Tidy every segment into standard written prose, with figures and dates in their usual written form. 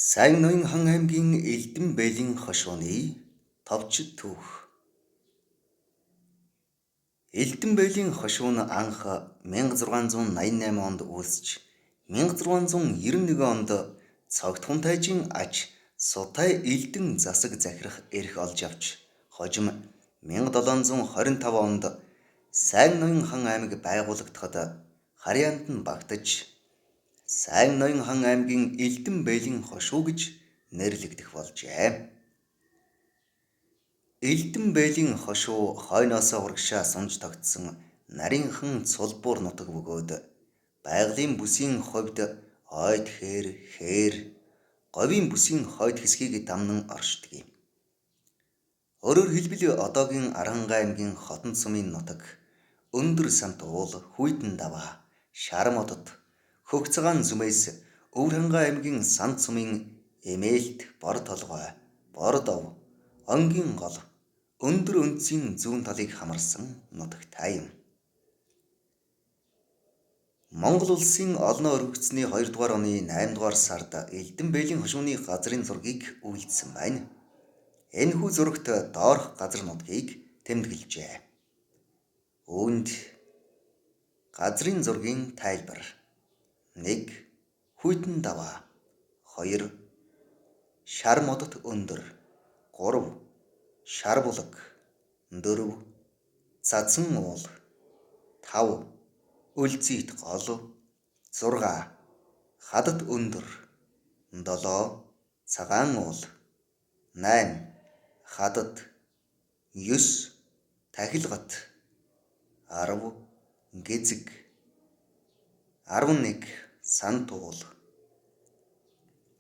Сайн ноён хан аймгийн Элдэн Бэлийн хошууны товч түүх. Элдэн Бэлийн хошуун анх 1688 онд үүсч 1691 онд цогт хунтайжийн ач Сутай Элдэн засаг захирах эрх олж авч хожим 1725 онд Сайн ноён хан аймаг байгуулагдахад харьяанд нь багтаж Сайн ноён хан аймгийн Элдэн Бэлийн хошуу гэж нэрлэгдэх болжээ. Элдэн Бэлийн хошуу хойноос урагшаа сунж тогтсон нарийнхан цулбуур нутаг бөгөөд байгалийн бүсийн хувьд ойд хээр, говийн бүсийн хойд хэсгийг дамнан оршдог. Өөрөөр хэлбэл одоогийн Аранхай аймгийн Хотон сумын нутаг, Өндөр самт уул, Хүйтэн даваа, Шармодод, Хөх цагаан зүмээс Өвөрхангай аймгийн Санд сумын Эмээлт, Бор толгой, Бордов, Онгийн гол, Өндөр өнцгийн зүүн талыг хамарсан нутагтай юм. Монгол улсын олноо өргөгдсөний 2 дугаар оны 8 дугаар сард Элдэн Бэлийн хошууны газрын зургийг үйлдсэн байна. Энэхүү зурагт доорх газар нутгийг тэмдэглэжээ. Үүнд газрын зургийн тайлбар: 1. Хүйтэн даваа, 2. Шармодот өндөр, 3. Шар булаг, 4. Цацсан уул, 5. Үлзийт гол, 6. Хадад өндөр, 7. Цагаан уул, 8. Хадад, 9. Тахилгат, 10. Гэзэг, 11. Сант уул,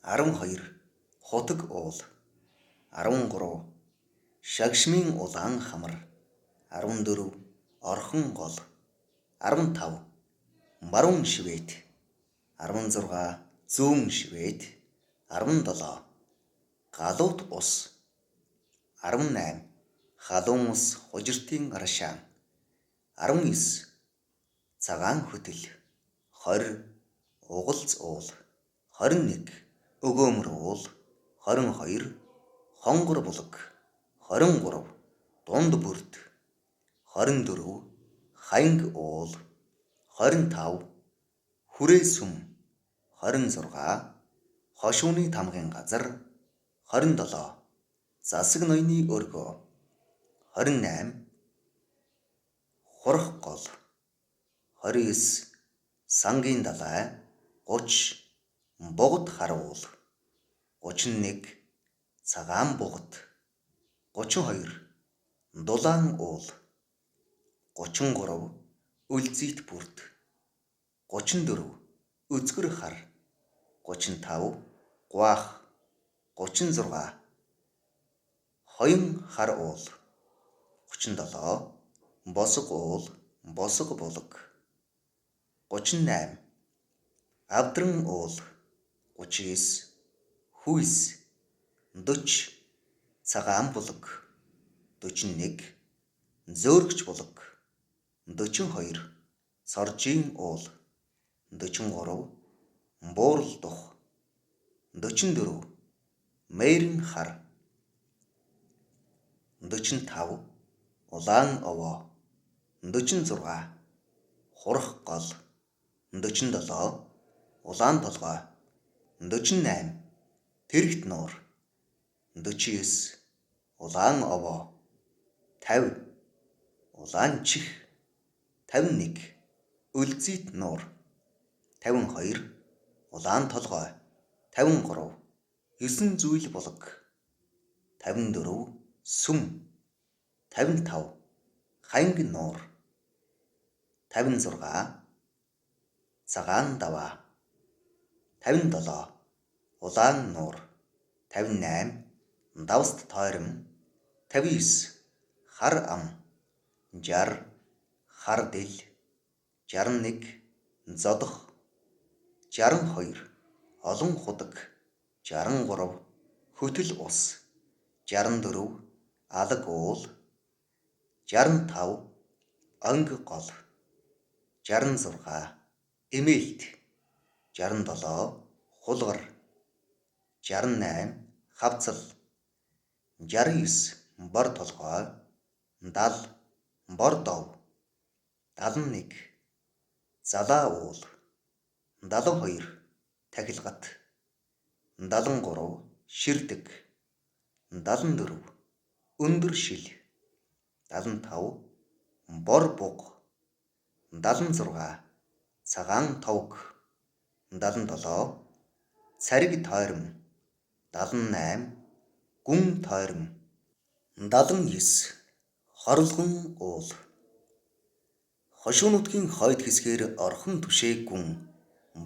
12. Хутаг уул, 13. Шагшмын улаан хамар, 14. Орхон гол, 15. Баруун швед, 16. Зүүн швед, 17. Галуут ус, 18. Халуун ус хужиртын аршаан, 19. Цагаан хөтөл, 20. Угалц уул, 21. Өгөөмөр уул, 22. Хонгор булаг, 23. Дунд бүрд, 24. Хаянг уул, 25. Хүрээ сүм, 26. Хошууны тамгын газар, 27. Засаг ноёны өргөө, 28. Хурах гол, 29. Сангийн далай, 30. Бугад хар уул, 31. Цагаан бугад, 32. Дулаан уул, 33. Үлзийт бүрд, 34. Үзгэр хар, 35. Гуаах, 36. Хоён хар уул, 37. Босго уул, босго булаг, 38. Авдран уул, 39. Хүйс, 40. Цагаан булаг, 41. Зөөргч булаг, 42. Соржийн уул, 43. Буурал дух, 44. Мээрэн хар, 45. Улаан овоо, 46. Хурах гол, 47. Улаан толгой, 48. Тэрэгт нуур, 49. Улаан овоо, 50. Улаан чих, 51. Үлзийт нуур, 52. Улаан толгой, 53. 9 зүйл булаг, 54. Сүм, 55. Хаянг нуур, 56. Цагаан даваа, 57. Улаан нуур, 58. Давст тойрон, 59. Хар ам, 60. Хар дэл, 61. Зодох, 62. Олон худаг, 63. Хөтөл ус, 64. Алаг уул, 65. Онг гол, 66. Эмээлт, 67. Хулгар, 68 хавцал, 69 бор толгой, 70 бор дов, 71 залаа уул, 72 тахилгат, 73 ширдэг, 74 өндөр шил, 75 бор буг, 76 цагаан товг, 77 цариг тойрон, 78 гүн тойрон, 79 хорлогон уул. Хошуу нутгийн хойд хэсгээр орхон түшээ гүн,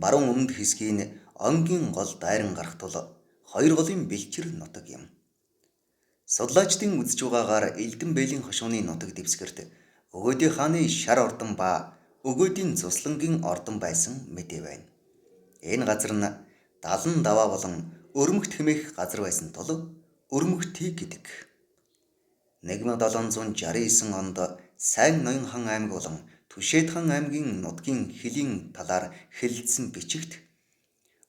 баруун өмнөд хэсгийн онгийн гол дайран гарах тул хоёр голын бэлчир нутаг юм. Судлаачдын үзэж байгаагаар Элдэн бэйлийн хошууны нутаг дэвсгэрт Өгөөдийн хааны шар ордон ба Өгөөдийн Цуслангийн ордон байсан мэдээ байна. Энэ газар нь далан даваа болон өрмөгт хэмээх газар байсан тул өрмөгтий гэдэг. 1769 онд Сайн Ноён хан аймаг болон Түшээд хан аймгийн нутгийн хөлийн талаар хэлэлцсэн бичигт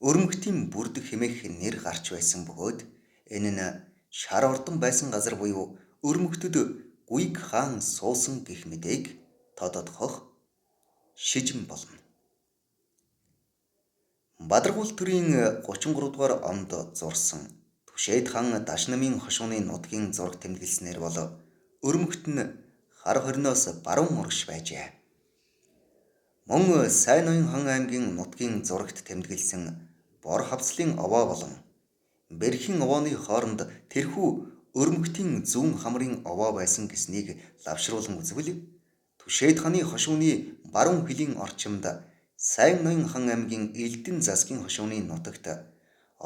өрмөгтийн бүрдэг хэмээх нэр гарч байсан бөгөөд энэ нь шар ордон байсан газар буюу өрмөгтөд Гүйг хаан суусан гэх мэдээг тодотгох шижин болно. Бадаргуул төрийн 33 дугаар онд зурсан Түшээд хаан Дашнамын хошууны нутгийн зураг тэмдэглэснээр бол өрмөгт нь хар хориноос баруун урагш байжээ. Мөн Сайн Ноён хан аймгийн нутгийн зурагт тэмдэглэсэн бор хавцлын овоо болон Бэрхийн овооны хооронд тэрхүү өрмөгтийн зүүн хамрын овоо байсан гэснийг лавшруулан үзвэл Түшээд хааны хошууны баруун хөлийн орчимд Сайн Ноён хан аймгийн Элдэн засгийн хошууны нутагт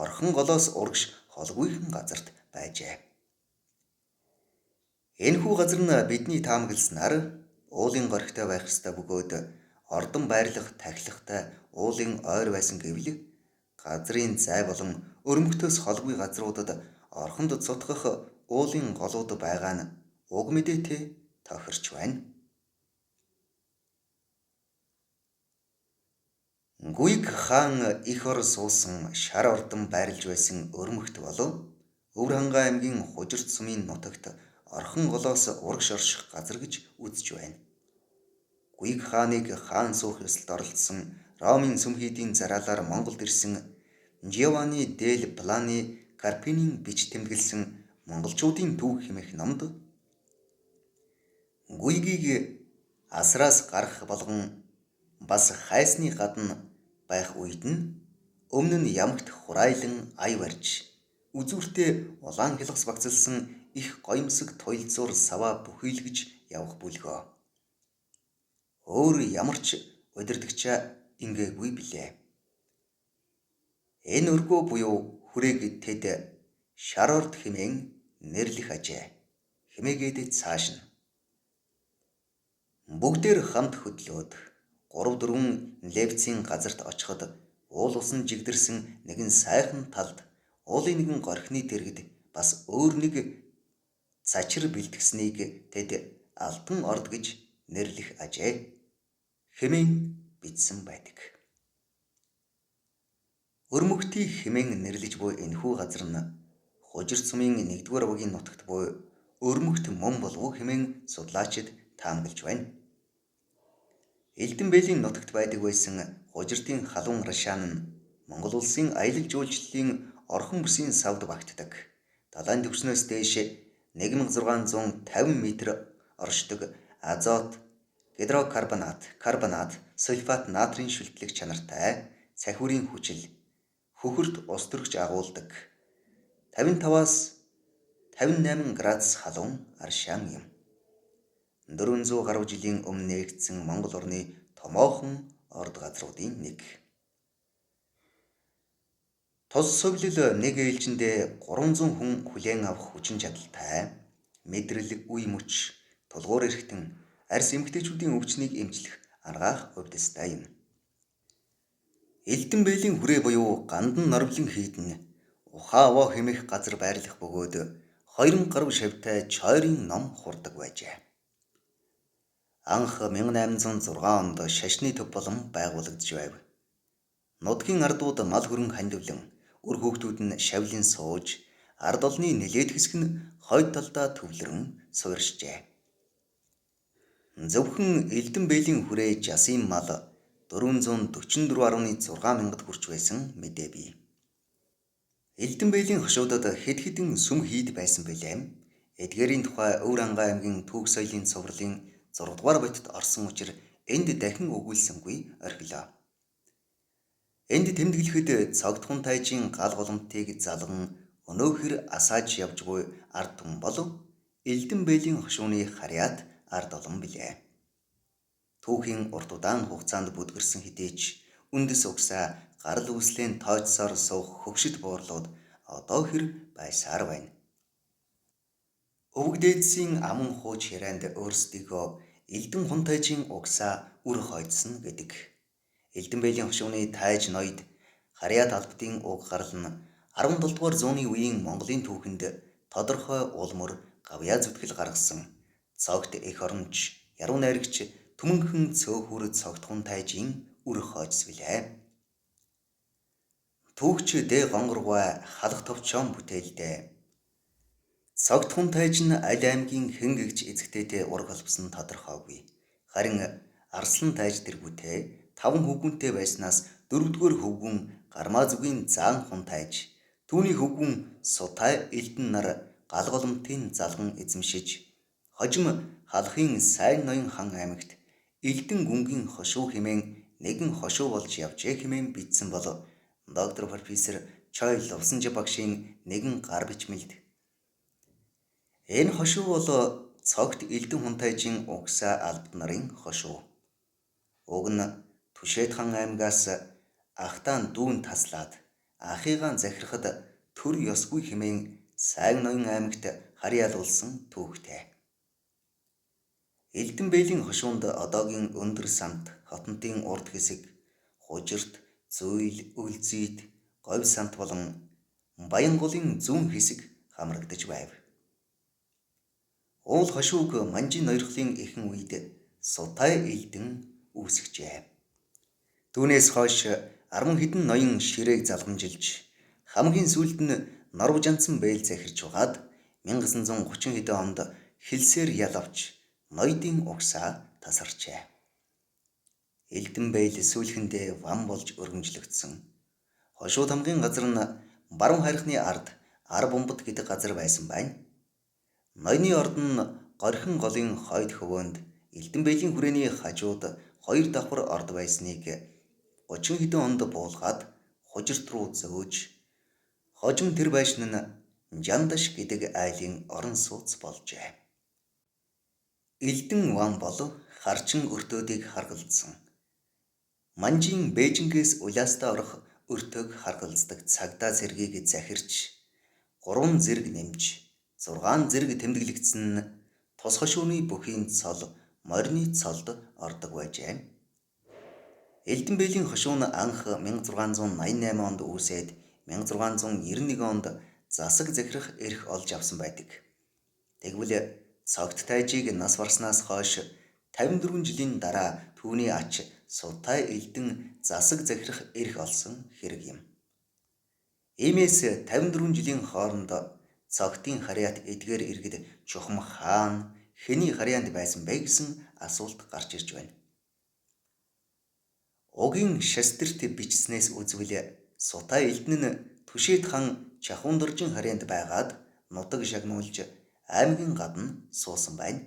орхон голоос урагш холгүйхэн газарт байжээ. Энэхүү газар нь бидний таамагласнаар уулын горхтой байх ёстой бөгөөд ордон байрлах тахилгатай уулын ойр байсан гэвэл газрын зай болон өрмөгтөөс холгүй газруудад орхонд цутгах уулын голууд байгаа нь уг мэдээтэй тохирч байна. Гүйг хаан их ор суусан шар ордон байрлаж байсан өрмөгт болов Өвөр хангай аймгийн Хужирт сумын нутагт орхон голоос урагш орших газар гэж үзэж байна. Гүйг хааныг хаан суух ёслолд оролцсон Ромын сүмхийдийн зараалаар Монголд ирсэн Giovanni del Plani Carpini бич тэмдэглэсэн монголчуудын түүх хэмээх номд Гүйгийг асраас гарах болгон бас хайсны гадна байх үед нь өмнө нь ямагт хурайлан ая барьж үзүүртээ улаан хялгас багцлсан их гоёмсог туйлзуур саваа бүхийлгэж явах бүлгөө. Өөр ямар ч удирдагчаа ингээгүй билээ. Энэ өргөө буюу хүрээг тэд шар орд хэмээн нэрлэх ажээ. Хэмээгээд цааш нь бүгдээр хамт хөдлөөд 3-4 левцийн газарт очиход уул усан жигдэрсэн нэгэн сайхан талд уулын нэгэн горхины дэргэд бас өөр нэг цачир бэлтгэснийг тэд алтан орд гэж нэрлэх ажээ. Хэмээн бичсэн байдаг. Өрмөгтий хэмээн нэрлэж буй энэхүү газар нь Хужирт сумын 1-р авгийн нутагт буй өрмөгт мөн болов уу хэмээн судлаачид таамаглаж байна. Элдэн бэйлийн нутагт байдаг байсан Хужиртын халуун рашаан нь Монгол улсын аялал жуулчлалын орхон бүсийн савд багтдаг. Далайн төвчнөөс дээш 1650 м оршдог азот, гидрокарбонат, карбонат, сульфат натрийн шүлтлэг чанартай цахиурийн хүчил хөхөрт ус төрөгч агуулдаг 55-аас 58 градус халуун аршаан юм. 400 гаруй жилийн өмнө нээгдсэн Монгол орны томоохон орд газруудын нэг. Тус сувлил нэг ээлжиндээ 300 хүн хүлээн авах хүчин чадалтай, мэдрэл, үе мөч, тулгуур эрхтэн, арьс эмэгтэйчүүдийн өвчнийг эмчлэх аргаах хувьдастай юм. Элдэн бэйлийн хүрээ буюу Гандан Норвлын хийдэн Ухаа овоо хэмээх газар байрлах бөгөөд 20 гаруй шавьтай чойрын ном хурдаг байжээ. Анх 1806 онд шашны төв болон байгуулагдж байв. Нутгийн ардууд мал хөрөн хандивлан Үр хүүхдүүд нь шавлын сууж, ард олны нэлээд хэсэг нь хойд талдаа төвлөрөн суурьшжээ. Зөвхөн Элдэн бэйлийн хүрээ жасын мал 444.6 мянгад хүрч байсан мэдээ бий. Элдэн бэйлийн хошуудад хэд хэдэн сүм хийд байсан билээ. Эдгээрийн тухай Өвөр Ангай аймгийн Түүх соёлын цувралын 6 дугаар бодит орсон учраас энд дахин өгүүлсэнгүй орхилоо. Энд тэмдэглэхэд цогтхон тайжийн гал голомтыг залган өнөөхөр асааж явж буй ард түмэн бол Элдэн бэйлийн хошууны харьяат ард олон билээ. Түүхийн урт удаан хугацаанд бүдгэрсэн хэдий ч үндэс угсаа гарал үүслэн тооцсоор суух хөвшит буурлууд одоо хэр байсаар байна. Өвөг дээдсийн аман хууч ярианд өөрсдийгөө Элдэн хун тайжийн угсаа үр хойдсон гэдэг. Элдэн бэйлийн хошууны тайж ноёд харьяат албадын уг гарал нь 17 дугаар зууны үеийн Монголын түүхэнд тодорхой улмөр гавьяа зүтгэл гаргасан цогт эх оронч, яруу найрагч Түмэнхэн цөөхүр цогтхон тайжийн үр хойдс билээ. Түүхч Дэ гонгоргой халах товчоон бүтээлдээ цогтхон тайж нь аль аймгийн хэн гэгч эзэгтэйтэй ураг холбосон тодорхойгүй. Харин Арслан тайж дэргүүтээ 5 хөвгүнтэй байснаас 4-р хөвгүн Гармаа зүгийн Заан хун тайж, түүний хөвгүн Сутай Элдэн нар гал голомтын залган эзэмшиж, хожим халахын Сайн ноён хан аймагт Элдэн гүнгийн хошуу хэмээн нэгэн хошуу болж явжээ хэмээн бичсэн бол доктор профессор Чой Лувсанжи багшийн нэгэн гар бичмэлд энэ хошуу бол цогт Элдэн хун тайжийн угсаа албад нарын хошуу. Уг нь Түшээд хан аймгаас ахтаан дүүн таслаад ахыгаан захирахад төр ёсгүй хэмээн Сайн ноён аймагт харьяалуулсан түүхтэй. Элдэн бэйлийн хошуунд одоогийн өндөр самт, хотонтын урд хэсэг, хужирт, зөөл, үлзийд, говь самт болон Баянгулын зүүн хэсэг хамрагдаж байв. Уул хошууг Манжин ноёрхлын эхэн үед Сутай Элдэн үүсгэжээ. Түүнээс хойш 10 хэдэн ноён ширээг залгамжилж, хамгийн сүүлд нь Норвжанцан бэйл захирч угаад 1930 хэдэн онд хилсээр ял авч ноёдын угсаа тасарчээ. Элдэн бэйл сүүлхэндээ ван болж өргөмжлөгдсөн. Хошуу тамгын газар нь баруун харихны ард Ар бомбод гэдэг газар байсан байна. Ноёны орд нь Горхин голын хойд хөвөөнд Элдэн бэйлийн хүрээний хажууд 2 давхар орд байсныг 30 хэдэн онд буулгаад хужирт руу зөөж, хожим тэр байшин нь Жандаш гэдэг айлын орон сууц болжээ. Элдэн ван бол харчин өртөөдийг харгалзсан. Манжин Бээжингээс Уляастаа орох өртөөг харгалздаг цагдаа зэргийг захирч, 3 зэрэг нэмж, 6 зэрэг тэмдэглэгдсэн нь тус хошууны бүхийн цол морины цолд ордог байжээ. Элдэн бэйлийн хошуу нь анх 1688 онд үүсээд 1691 онд засаг захирах эрх олж авсан байдаг. Тэгвэл цогт тайжийг нас барснаас хойш 54 жилийн дараа түүний ач Сутай Элдэн засаг захирах эрх олсон хэрэг юм. Иймээс 54 жилийн хооронд цогтын харьяат эдгээр иргэд чухам хаан хэний харьяанд байсан бэ гэсэн асуулт гарч ирж байна. Угийн шастерт бичснээс үзвэл Сутай Элдэн нь Түшээд хан Чахуундаржин харьяанд байгаад нутаг шагнуулж аймгийн гадна суусан байна.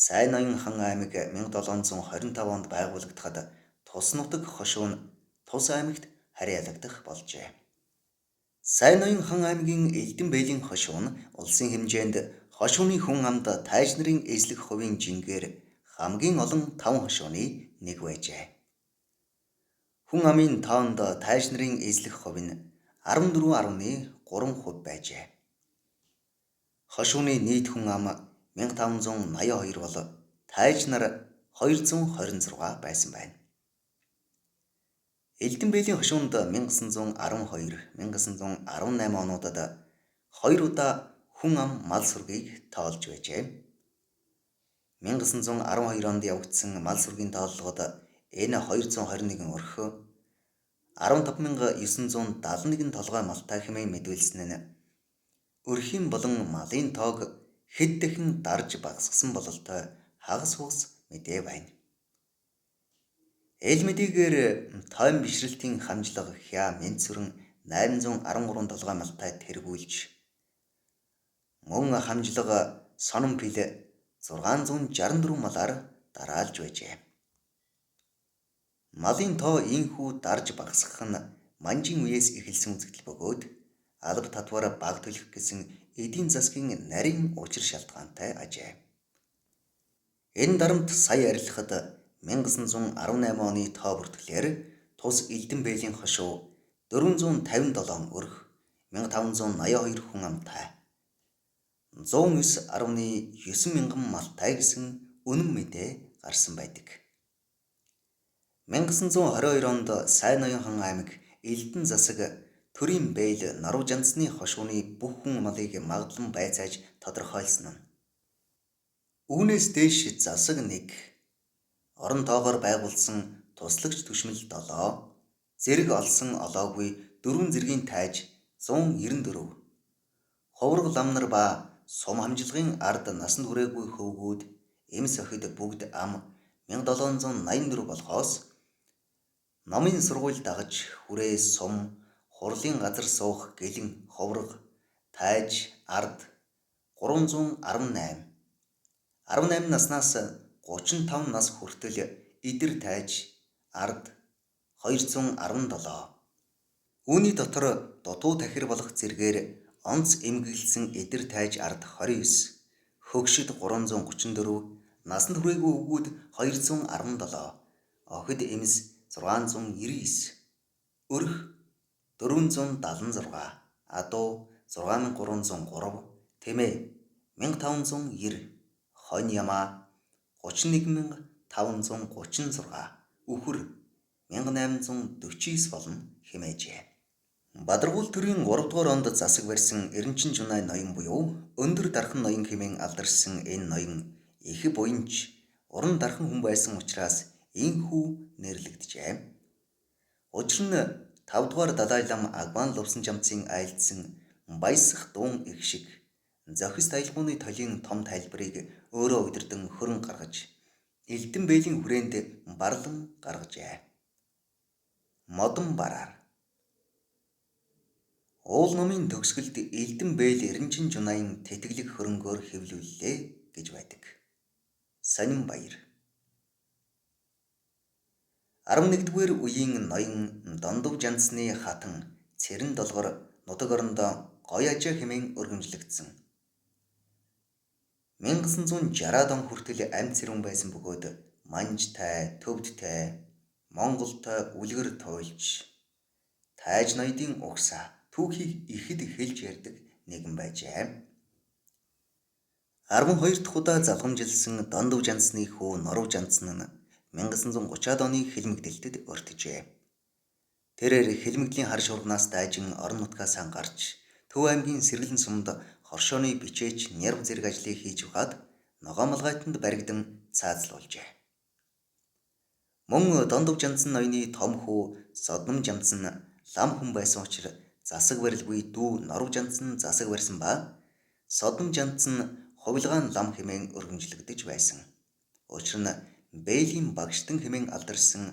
Сайн ноён хан аймаг 1725 онд байгуулагдахад тус нутаг хошуу нь тус аймагт харьяалагдах болжээ. Сайн ноён хан аймгийн Элдэн бэйлийн хошуу нь улсын хэмжээнд хошууны хүн амд тайж нарын эзлэх хувийн жингээр хамгийн олон 5 хошууны нэг байжээ. Хүн амын тоонд тайж нарын эзлэх хувь нь 14.3% байжээ. Хошууны нийт хүн ам 1582 бол тайж нар 226 байсан байна. Элдэн бэйлийн хошуунд 1912, 1918 онуудад 2 удаа хүн ам мал сүргийг тоолж байжээ. 1912 онд явагдсан мал сүргийн тооллогод энэ 221 өрхөө 15,971 толгой малтай хэмээн мэдүүлсэн нь өрхийн болон малын тоог хэд дахин дарж багасгасан бололтой хагас хугас мэдээ байна. Эл мэдээгээр тойм бишрэлтийн хамжлага хя Мэнцүрэн 813 толгой малтай тэргүүлж мөн хамжлага Сононпил 664 малаар дараалж байжээ. Малын тоо ийхүү дарж багасгах нь манжин үеэс эхэлсэн үзэгдэл бөгөөд алба татвар баг төлөх гэсэн эдийн засгийн нарийн учир шалтгаантай ажээ. Энэ дарамт сая арилахад 1918 оны тоо бүртгэлээр тус Элдэн бээлийн хошуу 457 өрх, 1582 хүн амтай, 109.9 мянган малтай гэсэн үнэн мэдээ гарсан байдаг. 1922 онд Сайн Ноён хан аймаг Элдэн засаг төрийн бэйл Наруу Жансны хошууны бүх хүн малыг магадлан байцааж тодорхойлсон нь. Үүнээс дээш засаг 1, орон тоогоор байгуулсан туслагч түшмэл 7, зэрэг олсон олоогүй 4 зэргийн тайж 194, ховрог ламнар ба сум хамжилгын ард насанд хүрээгүй хөвгүүд эмс охид бүгд ам 1784 болохоос номын сургууль дагаж хүрээ сум хурлын газар суух гэлэн ховрог тайж ард 318, 18 наснаас 35 нас хүртэл идэр тайж ард 217. Үүний дотор дутуу тахир болох зэргээр онц эмгэлсэн идэр тайж ард 29, хөгшид 334, насанд хүрээгүй өвгүүд 217, охид эмс 699, өрх 476, адуу 6303, тэмээ 1590, хонь ямаа 31536, үхэр 1849 болно хэмээжээ. Бадаргуул төрийн 3 дугаар онд засаг барьсан Эренчин Жунай ноён буюу өндөр дархан ноён хэмээн алдаршсан энэ ноён их буянч уран дархан хүн байсан учраас ийхүү нэрлэгдэжээ. Учир нь 5 дугаар Далай лам Агван Лувсан жамцын айлдсан баясах дуун их шиг зохист аялгауны толын том тайлбарыг өөрөө удирдан хөрөн гаргаж Элдэн бээлийн хүрээнд барлан гаргажээ. Модон бараар уул номын төгсгөлд Элдэн бээл Эренчин Жунайн тэтгэлэг хөрөнгөөр хэвлүүллээ гэж байдаг. Сонин баяр. 11-р үеийн ноён Дондов Жансны хатан Цэрэн долгор нутаг орондоо гоё ажаа хэмээн өргөмжлөгдсөн. 1960-аад он хүртэл амьд цэрүүн байсан бөгөөд манжтай, төвдтэй, Монголтой үлгэр туйлж, тайж ноёдын угсаа түүхийг ихэд хэлж ярьдаг нэгэн байжээ. 12 дахь удаа залгамжилсан Дондов Жансны хүү Норов Жансн нь 1930-аад оны хэлмэгдэлтэд өртөжээ. Тэрээр хэлмэгдлийн хар шуурганаас дайжин орон нутгаасаа гарч Төв аймгийн Сэргэлэн сумд хоршооны бичээч нярв зэрэг ажлыг хийж угаад Ногоомолгайтанд баригдан цаазлуулжээ. Мөн Дондов Жансн ноёны том хүү Содном Жамцн лам хүн байсан учраас засаг барилгүй дүү Норов Жансн засаг барьсан ба Содном Жамцн хувилгаан лам хэмээн өргөмжлөгдөж байсан. Учир нь бээлийн багштан хэмээн алдаршсан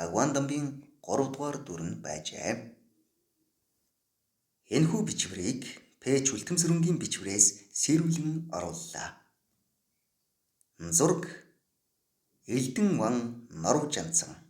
Агван дамбын 3 дугаар дүр нь байжээ. Энэхүү бичвэрийг Пэч Үлтэмсрөнгийн бичвэрээс сэрүүлэн орууллаа. Зураг Элдэн ван Норов Жансн.